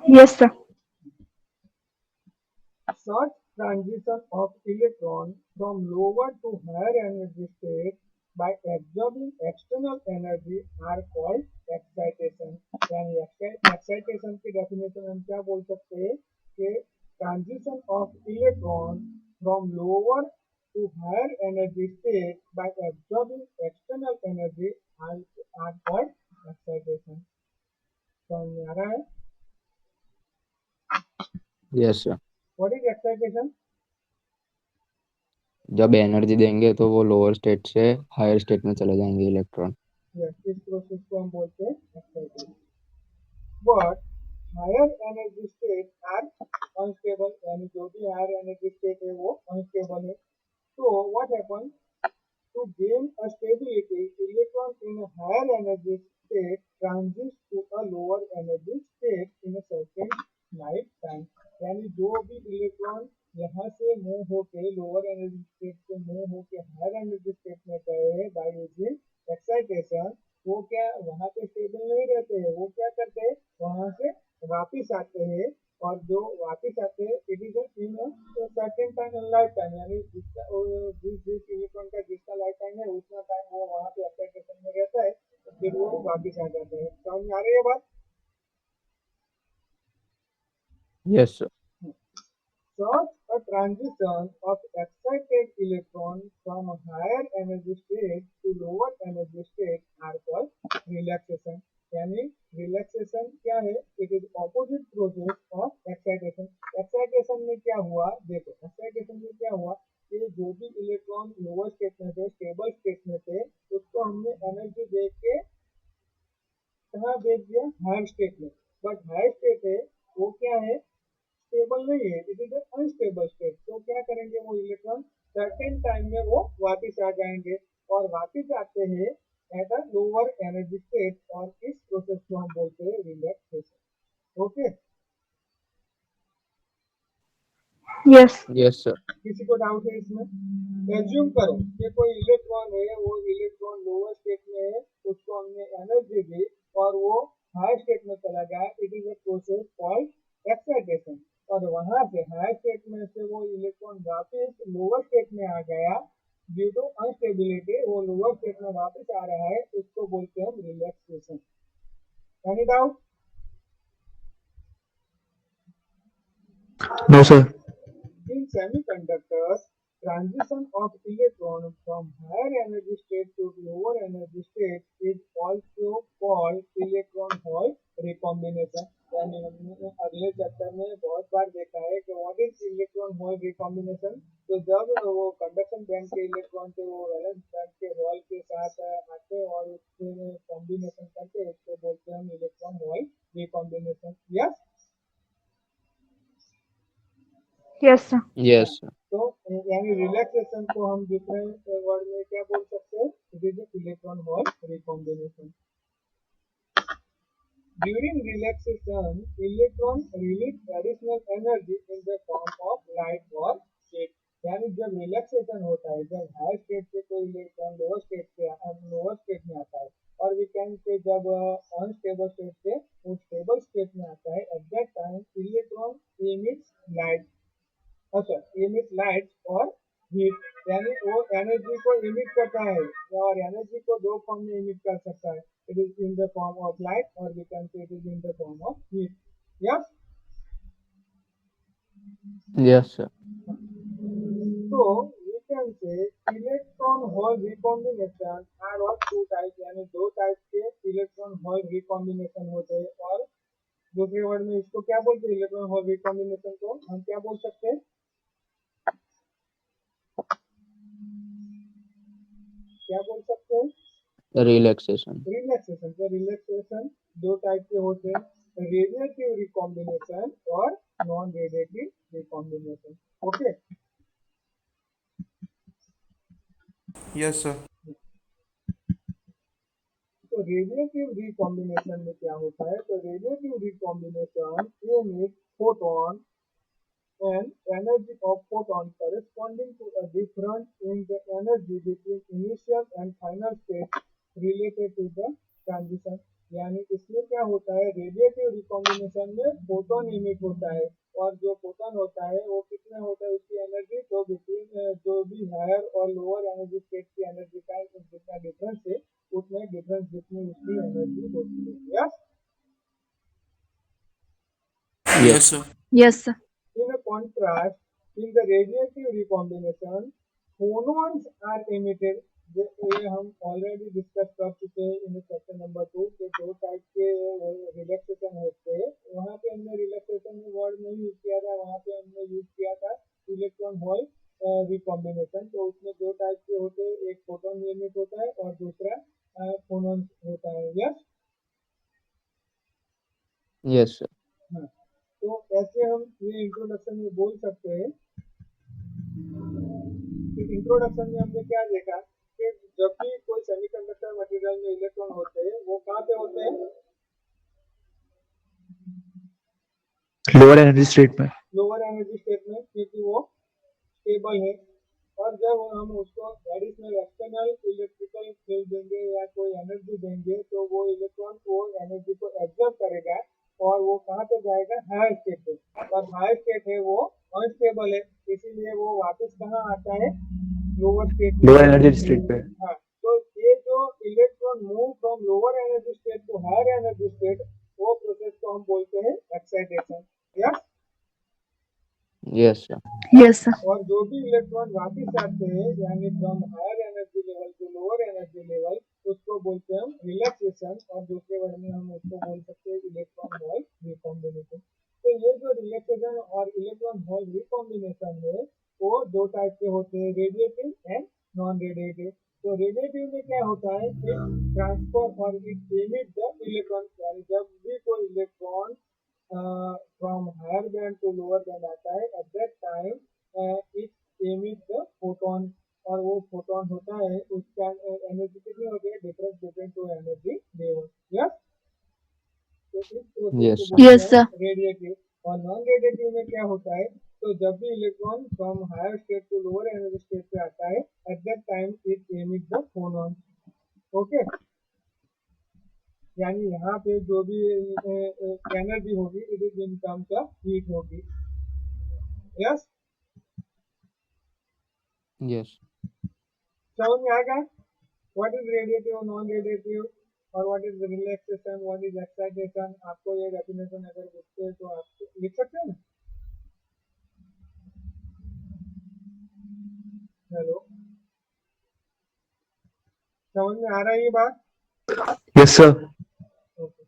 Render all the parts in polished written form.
Yes, sir. Such transition of electron from lower to higher energy state by absorbing external energy are called excitation. यानी excitation की definition हम क्या बोल सकते हैं कि transition of electron from lower to higher energy state by absorbing external energy are called excitation. समझ में आ रहा है? Yes sir. What is excitation? जब एनर्जी देंगे तो वो लोअर स्टेट से हायर स्टेट में चले जाएंगे इलेक्ट्रॉन। Yes, इस प्रोसेस को हम बोलते हैं excitation. But higher energy states are unstable. यानी जो भी higher energy state है वो unstable है. So what happens? To gain a stability, electron in a higher energy state transits to a lower energy state in a certain lifetime. यानी जो भी electron यहाँ से मूव होके लोअर एनर्जी स्टेट से मूव होके हायर एनर्जी स्टेट में गए बाय यूजिंग एक्साइटेशन, वो क्या वहाँ पे स्टेबल नहीं रहते हैं, वो क्या करते हैं वहाँ से वापिस आते हैं, और जो वापिस आते हैं it is in certain time in life time, यानी जिसका जिस जिस इलेक्ट्रॉन का जिसका लाइफ टाइम है उतना टाइम वो वहाँ पे एक्साइटेशन में रहता है, तो फिर वो वापिस आ जाता है. समझ में आ रही है बात? Yes sir. Such a transition of excited electron from a higher energy state to lower energy state are called relaxation. यानी relaxation क्या है? It is opposite process of excitation. Excitation में क्या हुआ? देखो excitation में क्या हुआ कि जो भी इलेक्ट्रॉन लोअर स्टेट में थे, स्टेबल स्टेट में थे, उसको हमने एनर्जी दे के कहाँ भेज दिया? हायर स्टेट में. बट हायर स्टेट है वो क्या है? स्टेबल नहीं है, इट इज अनस्टेबल स्टेट. तो क्या करेंगे वो इलेक्ट्रॉन सर्टेन टाइम में वो वापिस आ जाएंगे, और वापिस आते हैं at a lower energy state, और इस प्रोसेस को हम बोलते हैं relaxation. Okay, Yes. Yes sir. किसी को डाउट है इसमें? एज्यूम करो कि कोई इलेक्ट्रॉन है, वो इलेक्ट्रॉन लोअर स्टेट में है, उसको हमने एनर्जी दी और वो हाई स्टेट में चला गया. It is a process called excitation. और वहां से हाई स्टेट में से वो इलेक्ट्रॉन वापिस लोअर स्टेट में आ गया ड्यू टू अनस्टेबिलिटी, वो लोअर स्टेट में वापिस आ रहा है, उसको बोलते हैं हम relaxation. Any doubt? No, sir. In semiconductors, transition of electron from higher energy state to lower energy state is also called electron hole recombination. यानी हमने अगले चैप्टर में बहुत बार देखा है कि what is electron hole recombination. तो जब वो कंडक्शन बैंड के इलेक्ट्रॉन थे वो वैलेंस बैंड के होल के साथ आते हैं और उसमें कॉम्बिनेशन करते हैं, उसको बोलते हैं हम electron hole recombination. Yes. Yes, sir. Yes sir. तो यानी रिलैक्सेशन को हम दूसरे वर्ड में क्या बोल सकते हैं? It is electron hole recombination. During relaxation electron release additional energy in the form of light और हीट. यानी जब रिलैक्सेशन होता है, जब हाई स्टेट से कोई इलेक्ट्रॉन लोअर स्टेट में आता है, और वी कैन से जब अनस्टेबल स्टेट से वो स्टेबल स्टेट में आता है, at that time electron emits light, अच्छा इमिट लाइट और हीट. यानी वो एनर्जी को इमिट करता है, और एनर्जी को दो फॉर्म में इमिट कर सकता है. It is in the form of light और we can say it is in the form of heat. Yes. Yes sir. तो we can say electron hole recombination are of two type, यानी दो type के electron hole recombination होते हैं. और दूसरे word में इसको क्या बोलते हैं? इलेक्ट्रॉन होल रिकॉम्बिनेशन को हम क्या बोल सकते हैं? क्या बोल सकते हैं? रिलैक्सेशन। रिलैक्सेशन. तो रिलैक्सेशन दो टाइप के होते हैं, रेडिएटिव रिकॉम्बिनेशन और non radiative recombination. Okay. Yes sir. तो रेडिएटिव रिकॉम्बिनेशन में क्या होता है? तो radiative recombination emit photon and energy of photon corresponding to a difference in the energy between initial and final state related to the transition. यानी इसमें क्या होता है, रेडिएटिव रिकॉम्बिनेशन में फोटोन इमिट होता है, और जो फोटोन होता है वो कितना होता है उसकी एनर्जी, तो बिटवीन जो भी हायर और लोअर एनर्जी स्टेट की एनर्जी का जितना डिफरेंस है उतना डिफरेंस जितनी उसकी एनर्जी होती है। Yes, Yes, sir. Yes, sir. in a contrast, in the radiative recombination, phonons are emitted। ये हम ऑलरेडी डिस्कस कर चुके हैं इन सेक्शन नंबर 2 के दो टाइप के रिलैक्सेशन होते हैं। वहाँ पे हमने रिलैक्सेशन वर्ड नहीं यूज किया था, वहाँ पे हमने यूज किया था इलेक्ट्रॉन होल रिकॉम्बिनेशन। तो उसमें दो टाइप के होते हैं, एक फोटोन एमिट होता है और दूसरा फोनॉन होता है। Yes, yes sir. हाँ, तो ऐसे हम ये इंट्रोडक्शन में बोल सकते हैं। इंट्रोडक्शन में हमने क्या देखा कि जब भी कोई सेमीकंडक्टर मटेरियल में इलेक्ट्रॉन होते हैं वो कहाँ पे होते हैं, लोअर एनर्जी स्टेट में। लोअर एनर्जी स्टेट में, क्योंकि वो स्टेबल है। और जब हम उसको एडिशनल एक्सटर्नल इलेक्ट्रिकल फील्ड देंगे या कोई एनर्जी देंगे तो वो इलेक्ट्रॉन को एनर्जी को एब्जॉर्ब करेगा और वो कहाँ पे जाएगा, हायर स्टेट पे। और हायर स्टेट है वो अनस्टेबल है, इसीलिए वो वापस कहाँ आता है, लोअर स्टेट में। लोअर एनर्जी स्टेट पे। हाँ, तो ये जो electron move from lower energy state to higher energy state, वो प्रोसेस को हम बोलते हैं excitation. Yes, yes sir. Yes, sir. और जो भी इलेक्ट्रॉन वापस आते हैं यानी from higher energy level to lower energy level, उसको बोलते हैं हम रिलैक्सेशन, और दूसरे वर्ड में हम उसको बोल सकते हैं इलेक्ट्रॉन होल रिकॉम्बिनेशन। तो ये जो रिलैक्सेशन और इलेक्ट्रॉन होल रिकॉम्बिनेशन है वो दो टाइप के होते हैं, रेडिएटिव एंड नॉन रेडिएटिव। तो रेडिएटिव में क्या होता है कि ट्रांसफर और इट एमिट द इलेक्ट्रॉन, यानी जब भी कोई electron from higher band to lower band आता है, at that time it emit the photon, और वो फोटोन होता है उसका एनर्जी कितनी होती है, difference between two energy level. Yes, तो इस प्रोसेस Yes, को sir. बोलते Yes, हैं sir. रेडिएटिव। और नॉन रेडिएटिव में क्या होता है, तो जब भी electron from higher state to lower energy state पे आता है, at that time it emit the photon. Okay, यानी यहाँ पे जो भी एनर्जी होगी it is in terms of heat होगी। Yes, yes. समझ में आ गया what is radiative, non radiative, और what is relaxation, what is excitation. आपको ये डेफिनेशन अगर पूछते हैं तो आप लिख सकते हैं ना। हेलो, समझ में आ रहा है ये बात? Yes sir. ओके,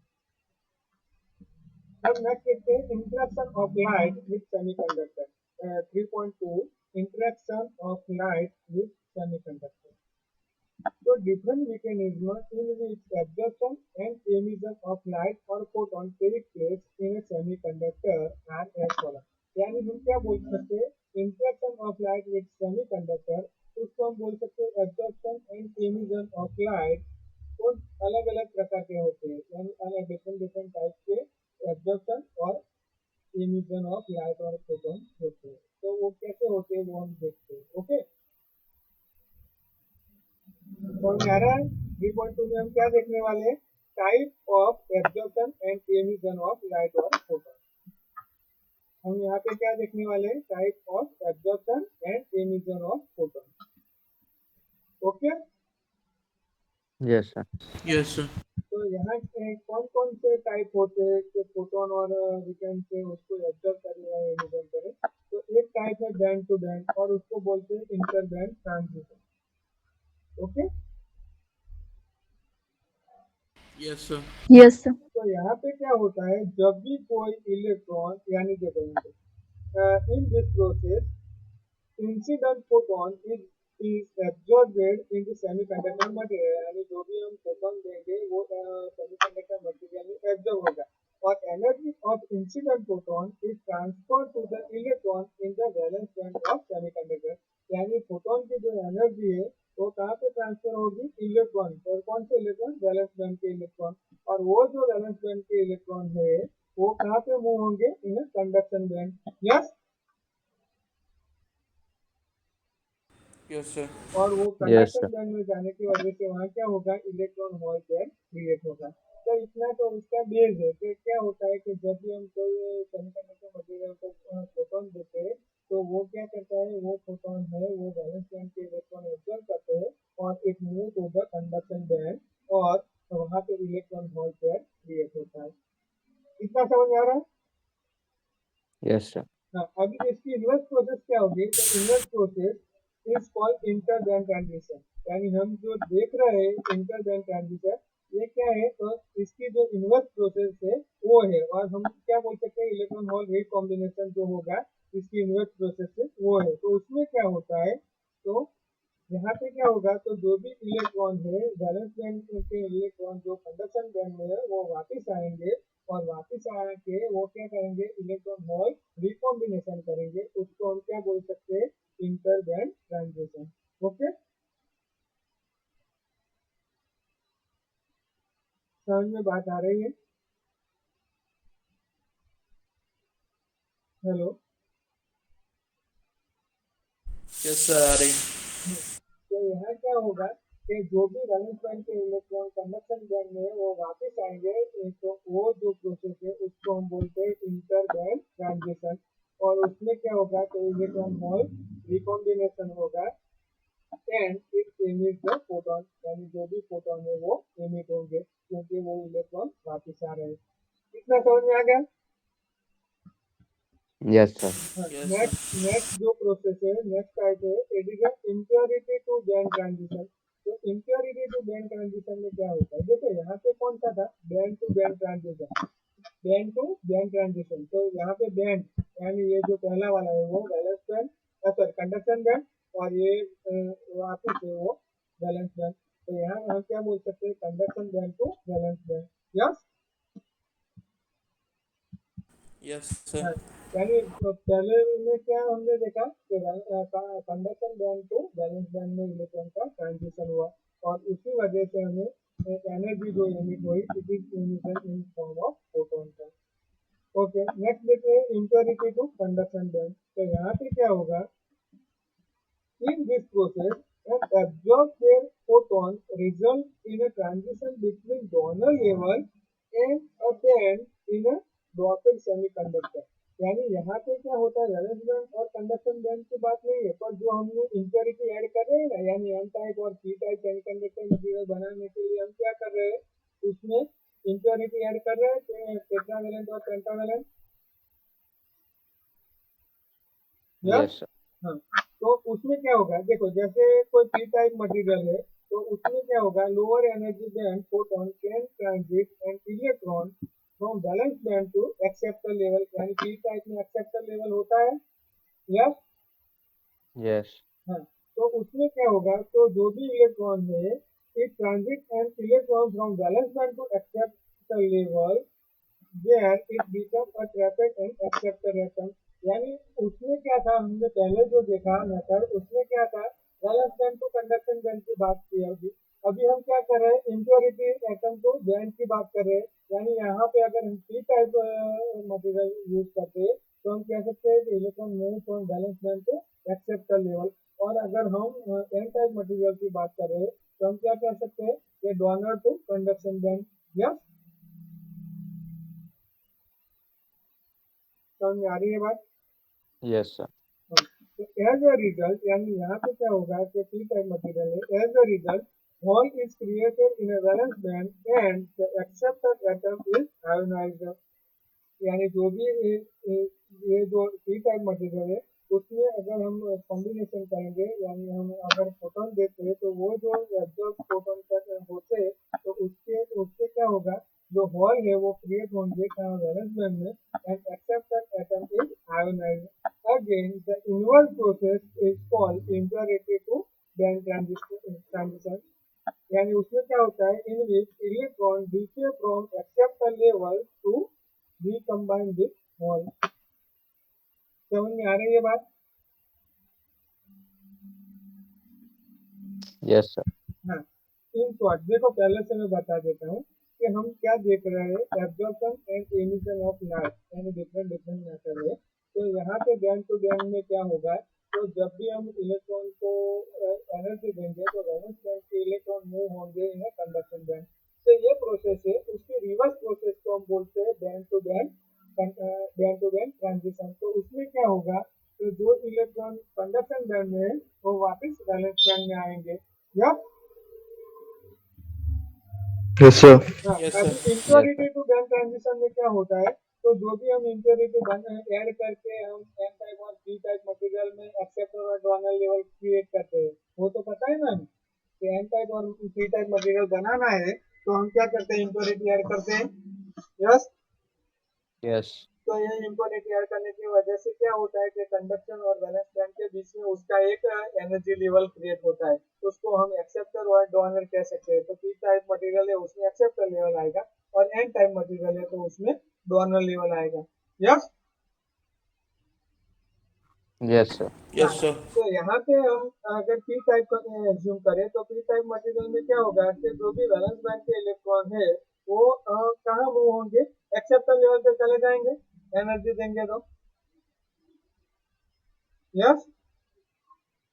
अब नेक्स्ट देखते हैं interaction of light with semiconductor. 3.2 interaction of light with semiconductor. So different mechanisms in which absorption and emission of light or photon take place in a semiconductor are as follows। यानी हम क्या बोल सकते हैं, interaction of light with semiconductor, उसको हम बोल सकते हैं absorption and emission of light. वो अलग अलग प्रकार के होते हैं, यानी अलग डिफरेंट डिफरेंट टाइप के एब्जॉर्प्शन और एमिशन ऑफ लाइट और फोटोन होते हैं। तो वो कैसे होते हैं वो हम देखते हैं। ओके, समझ में आ रहा है? 3.2 में हम क्या देखने वाले हैं, type of absorption and emission of light और फोटोन। हम यहाँ पे क्या देखने वाले हैं, type of absorption and emission of photon. Okay, yes sir. Yes, sir. तो यहाँ कौन कौन से टाइप होते हैं कि फोटोन और विकिरण से उसको एब्जॉर्ब करें या एमिशन करें। तो एक टाइप है बैंड टू बैंड, और उसको बोलते हैं inter band transition. Okay, Yes, sir. Yes, sir. तो यहाँ पे क्या होता है, जब भी कोई इलेक्ट्रॉन, यानी देखो in this process incident photon is एब्जॉर्बेड in the semiconductor material, यानी जो भी हम फोटोन देंगे वो सेमीकंडक्टर मटेरियल में एब्जॉर्ब होगा, और energy of incident photon is transfer to the electron in the valence band of semiconductor. यानी फोटोन की जो एनर्जी है वो कहाँ पे ट्रांसफर होगी, इलेक्ट्रॉन पर। कौन से इलेक्ट्रॉन, वैलेंस बैंड के इलेक्ट्रॉन। और वो जो वैलेंस बैंड के इलेक्ट्रॉन है वो कहाँ पे मूव होंगे, in conduction band. Yes, Yes, sir. और वो यस कंडक्शन सर। बैंड में जाने की वजह से वहाँ क्या होगा, इलेक्ट्रॉन होल पेयर क्रिएट होगा। तो इतना तो उसका बेस है कि क्या होता है कि जब भी हम कोई सेमीकंडक्टर मटेरियल को फोटोन देते हैं तो वो क्या करता है, वो फोटोन है वो वैलेंस बैंड के इलेक्ट्रॉन एब्जॉर्ब करते हैं और it move to the conduction band और वहां पे इलेक्ट्रॉन होल पेयर क्रिएट होता है। इतना समझ में आ रहा है? Yes sir. हाँ, अभी इसकी इन्वर्स प्रोसेस क्या होगी, तो inverse process is called inter band transition. यानी हम जो देख रहे हैं इंटर बैंड ट्रांजिशन, ये क्या है, तो इसकी जो इन्वर्स प्रोसेस है वो है, और हम क्या बोल सकते हैं, इलेक्ट्रॉन होल रिकॉम्बिनेशन जो होगा इसकी इन्वर्स प्रोसेस से वो है। तो उसमें क्या होता है, तो यहाँ पे क्या होगा, तो जो भी इलेक्ट्रॉन है वैलेंस बैंड के इलेक्ट्रॉन जो कंडक्शन बैंड में है वो वापस आएंगे, और वापस आके वो क्या करेंगे, इलेक्ट्रॉन होल रिकॉम्बिनेशन करेंगे। उसको हम क्या बोल सकते हैं, इंटर बैंड ट्रांजिशन। ओके, समझ में बात आ रही है? हेलो, यस सर, आ रही। तो यहाँ क्या होगा कि जो भी वैलेंस बैंड के इलेक्ट्रॉन कंडक्शन बैंड में है वो वापस आएंगे, तो वो जो प्रोसेस है उसको हम बोलते हैं इंटर बैंड ट्रांजिशन। और उसमें क्या होगा, तो इलेक्ट्रॉन होल रिकॉम्बिनेशन होगा and it emit the photon, यानी जो भी फोटोन है वो एमिट होंगे क्योंकि वो इलेक्ट्रॉन वापस आ रहे हैं। इतना समझ में आ गया? Yes sir. Yes next sir. Next जो प्रोसेस है, नेक्स्ट टाइप है, it is impurity to band transition. तो इम्प्योरिटी टू बैंड ट्रांजिशन में क्या होता है, देखो यहाँ पे कौन सा था, band to band transition, band to band transition. तो यहाँ पे बैंड यानी ये जो पहला वाला है वो valence band, sorry conduction band, और ये वापस है वो वैलेंस बैंड। तो यहाँ हम क्या बोल सकते हैं, conduction band to valence band. Yes, yes sir. हाँ, यानी तो पहले में क्या हमने देखा कि conduction band to valence band में इलेक्ट्रॉन का ट्रांजिशन हुआ, और उसी वजह से हमें एक एनर्जी जो इमिट हुई, it is emission in form of photon का। ओके, नेक्स्ट देखते हैं इम्प्योरिटी टू कंडक्शन बैंड। तो यहाँ पे क्या होगा, in this process an absorbed pair photon result in a transition between donor level and a band in a doped semiconductor। यानी यहाँ पे क्या होता है, वैलेंस बैंड और कंडक्शन बैंड की बात नहीं है, पर जो हमने इम्प्योरिटी ऐड कर रहे हैं ना, यानी एन टाइप और पी टाइप सेमीकंडक्टर मटेरियल बनाने के लिए हम क्या कर रहे हैं, उसमें इम्प्योरिटी ऐड कर रहे हैं, टेट्रावेलेंट और पेंटावेलेंट। Yes sir. हाँ, तो उसमें क्या होगा, देखो जैसे कोई पी टाइप मटेरियल है तो उसमें क्या होगा, lower energy band photon can transit and electron from valence band to acceptor level. यानी पी टाइप में एक्सेप्टर लेवल होता है। Yes, yes. हाँ, तो उसमें क्या होगा, तो जो भी इलेक्ट्रॉन है it transit and electron from valence band to acceptor level where it becomes a trapet and acceptor atom। यानी उसमें क्या था, हमने पहले जो देखा मेथड, उसमें क्या था, valence band to conduction band की बात की अभी। अभी हम क्या कर रहे हैं, इम्प्योरिटी एटम टू बैंड की बात कर रहे हैं। यानी यहाँ पे अगर हम पी टाइप मटेरियल यूज करते हैं तो हम कह सकते हैं कि electron move from valence band to acceptor level. और अगर हम एन टाइप मटेरियल की बात कर रहे हैं तो हम क्या कह सकते हैं, कि donor to conduction band. Yes, समझ में आ रही है बात? Yes sir. तो एज अ रिजल्ट, यानी यहाँ पे क्या होगा कि पी टाइप मटेरियल है, as a result hole is created in a valence band and the acceptor atom is ionized। यानी जो भी ये जो पी टाइप मटेरियल है उसमें अगर हम कॉम्बिनेशन करेंगे, यानी हम अगर फोटोन देते हैं तो वो जो एब्जॉर्ब फोटोन होते हैं तो उसके उससे क्या होगा, जो होल है वो क्रिएट होंगे कहाँ, वैलेंस बैंड में, and acceptor atom is ionized. Again the inverse process is called impurity to band transition. यानी उसमें क्या होता है, in which electron decay from acceptor level to recombine with hole. समझ में आ रही है बात? Yes sir. हाँ, इन शॉर्ट देखो पहले से मैं बता देता हूँ कि हम क्या देख रहे हैं, absorption and emission of light, यानी डिफरेंट डिफरेंट मैटर है। तो यहाँ पे बैंड टू बैंड में क्या होगा, तो जब भी हम इलेक्ट्रॉन को एनर्जी देंगे तो वैलेंस बैंड के इलेक्ट्रॉन मूव होंगे इन कंडक्शन बैंड। तो ये प्रोसेस है, उसके बैंड टू बैंड ट्रांजिशन। तो उसमें क्या होगा, तो जो इलेक्ट्रॉन कंडक्शन बैंड में है वो वापस वैलेंस बैंड में आएंगे। या Yes, sir. हाँ, Yes, अभी sir. Impurity to band transition में क्या होता है, तो जो भी हम इम्प्योरिटी ऐड करके हम एन टाइप और पी टाइप मटेरियल में एक्सेप्टर और डोनर लेवल क्रिएट करते हैं, वो तो पता है ना हमें कि एन टाइप और पी टाइप मटेरियल बनाना है तो हम क्या करते हैं, इम्प्योरिटी ऐड करते हैं। यस, यस तो ये इम्प्योरिटी ऐड करने की वजह से क्या होता है कि कंडक्शन और वैलेंस बैंड के बीच में उसका एक एनर्जी लेवल क्रिएट होता है, उसको हम एक्सेप्टर और डोनर कह सकते हैं। तो पी टाइप मटेरियल है उसमें एक्सेप्टर लेवल आएगा और एन टाइप मटेरियल है तो उसमें डोनर लेवल आएगा। Yes yes sir Yes, sir. तो यहाँ पे हम अगर पी टाइप का एज्यूम करें तो पी टाइप मटेरियल में क्या होगा कि जो भी वैलेंस बैंड के इलेक्ट्रॉन है वो कहाँ मूव होंगे, एक्सेप्टर लेवल पे चले जाएंगे एनर्जी देंगे तो। Yes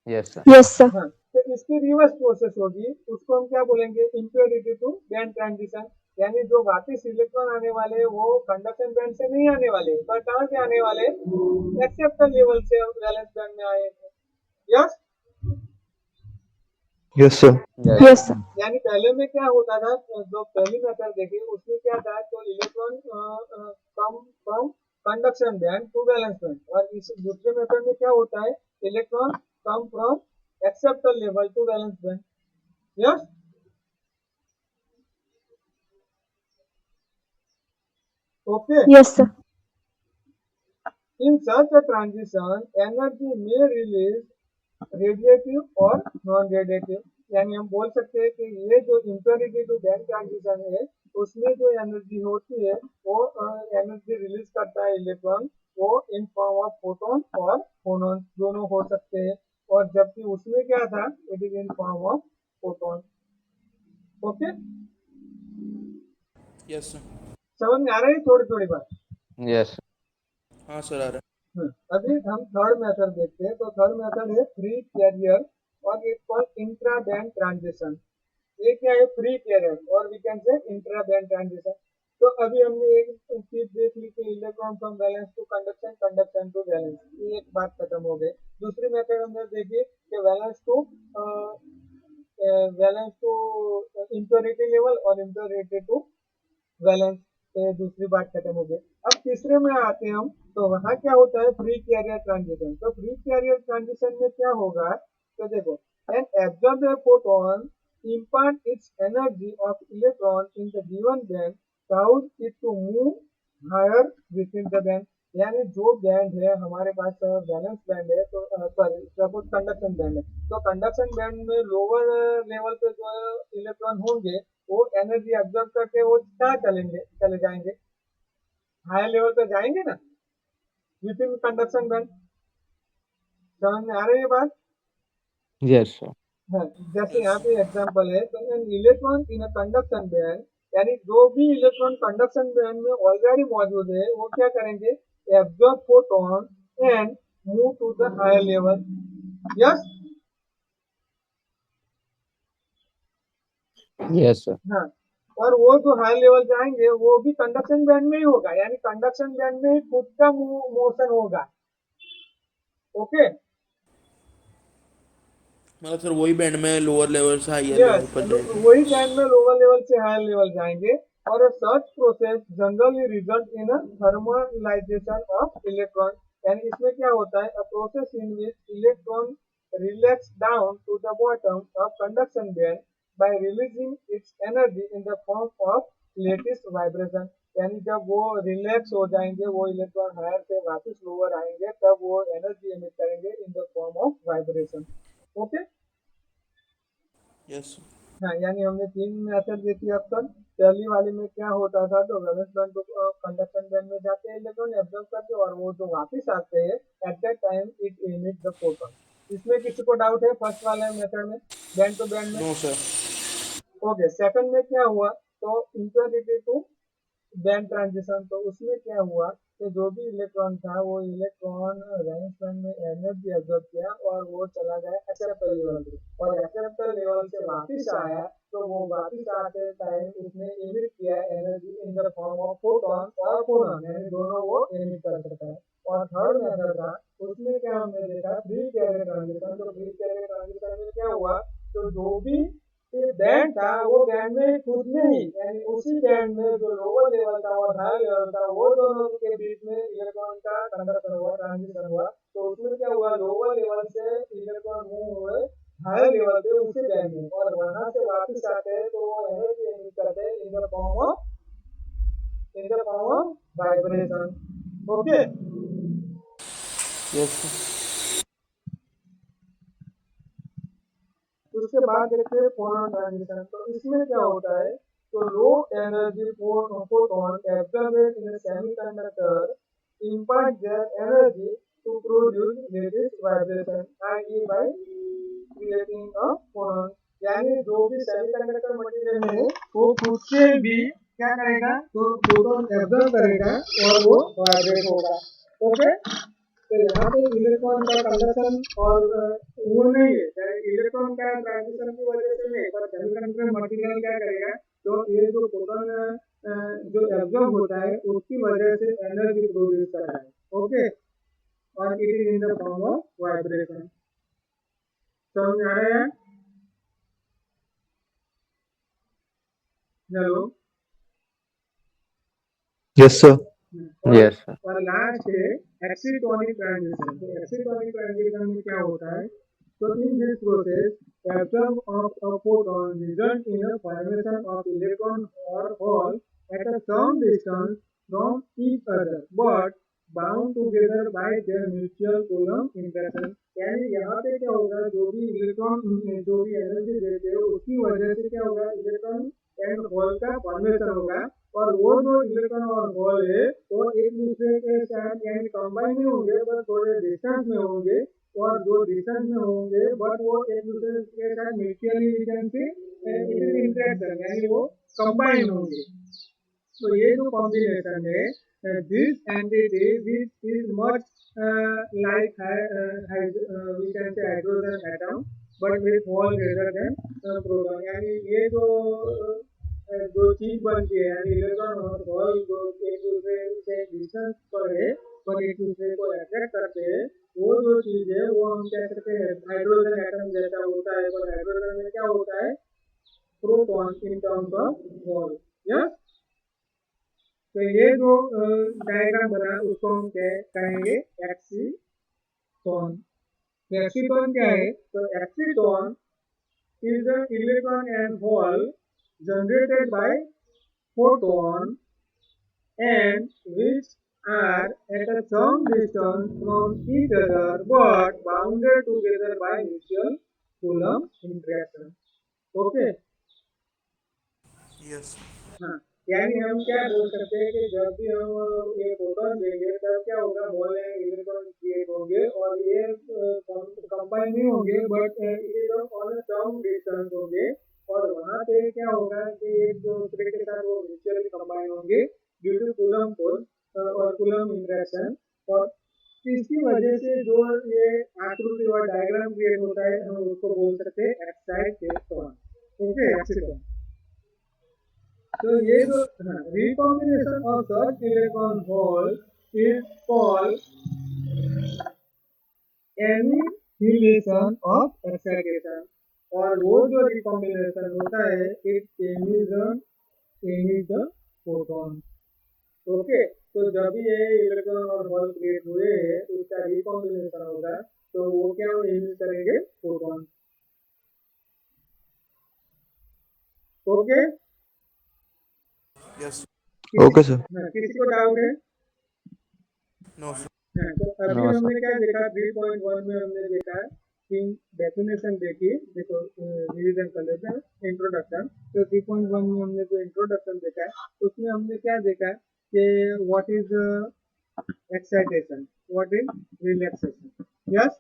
yes sir Yes, sir. हाँ, तो इसकी रिवर्स प्रोसेस होगी, उसको हम क्या बोलेंगे, इम्प्योरिटी टू बैंड ट्रांजिशन। यानी जो वापिस इलेक्ट्रॉन आने वाले हैं वो कंडक्शन बैंड से नहीं आने वाले, पर कहाँ से आने वाले, एक्सेप्टर लेवल से वैलेंस बैंड में आएंगे। Yes Yes, sir. Yes, sir. यानी पहले में क्या होता था, जो पहली मेथड देखी उसमें क्या था, तो electron come from conduction band to valence band, और इस दूसरे मेथड में क्या होता है, electron come from acceptor level to valence band. Yes okay. Yes, sir. In such a transition, energy may release radiative और नॉन रेडिएटिव। यानी हम बोल सकते हैं कि ये जो इम्प्योरिटी टू बैंड ट्रांजिशन है उसमें जो एनर्जी होती है वो एनर्जी रिलीज करता है इलेक्ट्रॉन, वो इन फॉर्म ऑफ फोटोन और फोनॉन दोनों हो सकते हैं, और जबकि उसमें क्या था, it is in form of photon. Okay, Yes, sir. समझ में आ रही है थोड़ी थोड़ी बात। यस हाँ सर, आ रहा अभी हम थर्ड मेथड देखते हैं। तो थर्ड मेथड है फ्री कैरियर और it called intra band transition. ये क्या है, फ्री कैरियर और we can say intra band transition. तो अभी हमने एक चीज देख ली कि electron from valence to conduction, conduction to valence, ये एक बात खत्म हो गई। दूसरी मेथड हमने देखी कि वैलेंस टू इम्प्योरिटी लेवल और इम्प्योरिटी टू वैलेंस, तो दूसरी बात खत्म हो गई। अब तीसरे में आते हैं हम, तो वहाँ क्या होता है, फ्री कैरियर ट्रांजिशन। तो फ्री कैरियर ट्रांजिशन में क्या होगा, तो देखो, an absorb photon impart its energy of electron in the given band, cause it to move higher within the band। यानी जो बैंड है हमारे पास वैलेंस बैंड है, तो सॉरी सपोज कंडक्शन बैंड है, तो कंडक्शन बैंड में लोअर लेवल पे जो इलेक्ट्रॉन होंगे वो एनर्जी एब्जॉर्ब करके वो कहाँ चले जाएंगे, हायर लेवल पे जाएंगे ना, विद इन कंडक्शन बैंड। समझ में आ रही है बात। यस सर हाँ, जैसे Yes, यहाँ sir. पे एग्जांपल है, तो an electron in a conduction band, यानी जो भी इलेक्ट्रॉन कंडक्शन बैंड में ऑलरेडी मौजूद है वो क्या करेंगे, absorb photon and move to the higher level. Yes yes sir हाँ, और वो जो हायर लेवल जाएंगे वो भी कंडक्शन बैंड में ही होगा, यानी कंडक्शन बैंड में ही खुद का मोशन होगा। ओके, मतलब सर वही बैंड में लोअर लेवल से हायर लेवल यस, पर जाएगी। वही बैंड में लोअर लेवल से हायर लेवल जाएंगे, और such process generally result in a thermalization of electron. यानी इसमें क्या होता है, a process in which electron relax down to the bottom of conduction band by releasing its energy in the form of lattice vibration. यानी जब वो relax हो जाएंगे, वो इलेक्ट्रॉन हायर से वापस लोअर आएंगे, तब वो एनर्जी एमिट करेंगे इन the form of vibration. Okay, yes हाँ, यानी हमने तीन मेथड देखी अब तक। पहली वाली में क्या होता था, तो वैलेंस बैंड तो कंडक्शन बैंड में जाते हैं इलेक्ट्रॉन एब्जॉर्ब करके, और वो जो वापस आते हैं at that time it emit the photon. इसमें किसी को डाउट है फर्स्ट वाले मेथड में, बैंड टू बैंड में? No sir. ओके, सेकंड में क्या हुआ, तो इम्प्योरिटी टू बैंड ट्रांजिशन, तो उसमें क्या हुआ कि जो भी इलेक्ट्रॉन था वो इलेक्ट्रॉन वैलेंस बैंड में एनर्जी एब्जॉर्ब किया और वो चला गया एक्सेप्टर लेवल पे, और एक्सेप्टर लेवल से वापस आया तो वो वापस आते टाइम उसने एमिट किया energy in the form of photon और फोनॉन, यानी दोनों वो एमिट कर सकता है। और थर्ड मेथड था, उसमें क्या हमने देखा फ्री कैरियर ट्रांजिशन। तो फ्री कैरियर ट्रांजिशन में क्या हुआ, तो जो भी बैंड था वो बैंड में खुद में ही, यानी उसी बैंड में जो लोअर लेवल था और हायर लेवल था वो दोनों के बीच में इलेक्ट्रॉन का कंडक्शन हुआ, ट्रांजिशन हुआ। तो उसमें क्या हुआ, लोअर लेवल से इलेक्ट्रॉन मूव हुए हायर लेवल पे उसी बैंड में, और वहां से वापस आते हैं तो वो एनर्जी एमिट करते हैं इन the form of vibration. Okay, yes उसके बाद देखते हैं फोटॉन ट्रांजिशन। तो इसमें क्या होता है, तो low energy photon एब्जॉर्बेड in semiconductor impart their energy to produce latest vibration, i.e. by creating a phonon। यानी जो भी सेमीकंडक्टर मटेरियल है वो खुद से भी क्या करेगा, तो फोटोन एब्जॉर्ब करेगा और वो वाइब्रेट होगा। ओके, तो यहाँ पे इलेक्ट्रॉन का कंडक्शन और वो नहीं है, इलेक्ट्रॉन का ट्रांजिशन की वजह से नहीं, पर सेमीकंडक्टर मटेरियल क्या करेगा, तो ये जो फोटोन जो एब्जॉर्ब होता है उसकी वजह से एनर्जी प्रोड्यूस कर रहा है। ओके, और it is in the form of vibration. समझ आ रहा है? Hello, Yes, sir. Yes sir. और लास्ट है एक्सीटोनिक ट्रांजिशन। तो एक्सीटोनिक ट्रांजिशन में क्या होता है, तो in this process absorb of a photon result in a formation of electron और whole at a some distance from each other but bound together by their mutual Coulomb interaction। यानी यहाँ पे क्या होगा, जो भी इलेक्ट्रॉन जो भी एनर्जी देते हैं उसकी वजह से क्या होगा, इलेक्ट्रॉन एंड होल का फॉर्मेशन होगा, और वो जो इलेक्ट्रॉन और होल है वो एक दूसरे के साथ यानी कंबाइन नहीं होंगे पर थोड़े डिस्टेंस में होंगे, और जो डिस्टेंस में होंगे बट वो एक दूसरे के साथ म्यूचुअली इंटरेक्शन यानी वो कंबाइन होंगे। तो ये जो कॉम्बिनेशन है, this entity which is much like we can say hydrogen atom but with hole greater than proton. यानी ये जो चीज बनती है, यानी इलेक्ट्रॉन और होल जो एक दूसरे से डिस्टेंस पर है पर एक दूसरे को अट्रैक्ट करते हैं, वो जो चीज है वो हम कह सकते हैं हाइड्रोजन एटम जैसा होता है। पर हाइड्रोजन में क्या होता है, proton in terms of hole. Yes, तो ये जो डायग्राम बना उसको हम कहेंगे एक्सीटोन। एक्सीटोन क्या है, तो एक्सीटोन is the electron and hole generated by photon and which are at a some distance from each other but bounded together by mutual Coulomb interaction। Okay, yes हाँ, यानी हम क्या बोल सकते हैं कि जब भी हम ये फोटोन देंगे तब क्या होगा, होल एंड इलेक्ट्रॉन क्रिएट होंगे और ये कंबाइन नहीं होंगे बट ये लोग ऑन सम डिस्टेंस होंगे, और वहाँ पे क्या होगा कि एक दूसरे के साथ वो म्यूचुअली कंबाइन होंगे ड्यू टू कूलम फोर्स और कूलम इंटरेक्शन। और इसकी वजह से जो ये आकृति और डायग्राम क्रिएट होता है हम उसको बोल सकते हैं एक्साइटेशन। Okay, excitation. तो ये जो recombination of such electron hole is called annihilation of excitation, और वो जो रिकॉम्बिनेशन होता है it emit the photon. Okay, तो जब भी ये इलेक्ट्रॉन और होल क्रिएट हुए हैं उसका रिकॉम्बिनेशन होगा तो वो क्या एमिट करेंगे, photon. Okay, yes Okay, sir. किसी को डाउट है? नो सर तो अभी No, हमने क्या देखा 3.1 में हमने देखा कि डेफिनेशन देखी, देखो रिवीजन कर लेते हैं, इंट्रोडक्शन। तो 3.1 में हमने जो इंट्रोडक्शन देखा उसमें हमने क्या देखा कि what is excitation, what is relaxation. Yes,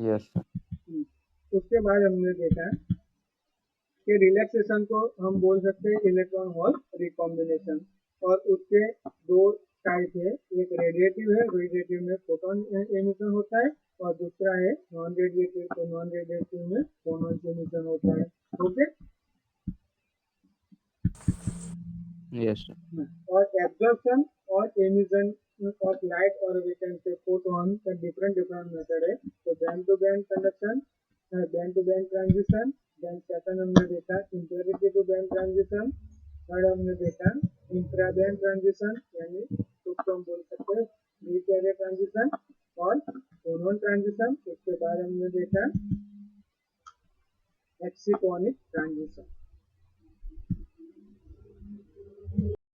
yes sir. उसके बाद हमने देखा उसके रिलैक्सेशन को हम बोल सकते हैं इलेक्ट्रॉन होल रिकॉम्बिनेशन। और उसके दो टाइप है, एक रेडिएटिव है, रेडिएटिव में फोटॉन एमिशन होता है, और दूसरा है नॉन रेडिएटिव, तो नॉन रेडिएटिव में फोटॉन एमिशन होता है। ओके। Yes sir. और एब्जॉर्प्शन और एमिशन ऑफ लाइट, और वी कैन से फोटोन का डिफरेंट मेथड है। तो band to band conduction, band to band transition, then second हमने देखा impurity to band transition, third हमने देखा इंफ्रा बैंड ट्रांजिशन, यानी उसको हम बोल सकते हैं फ्री कैरियर ट्रांजिशन और फोटोन ट्रांजिशन। उसके बाद हमने देखा एक्सीटोनिक ट्रांजिशन।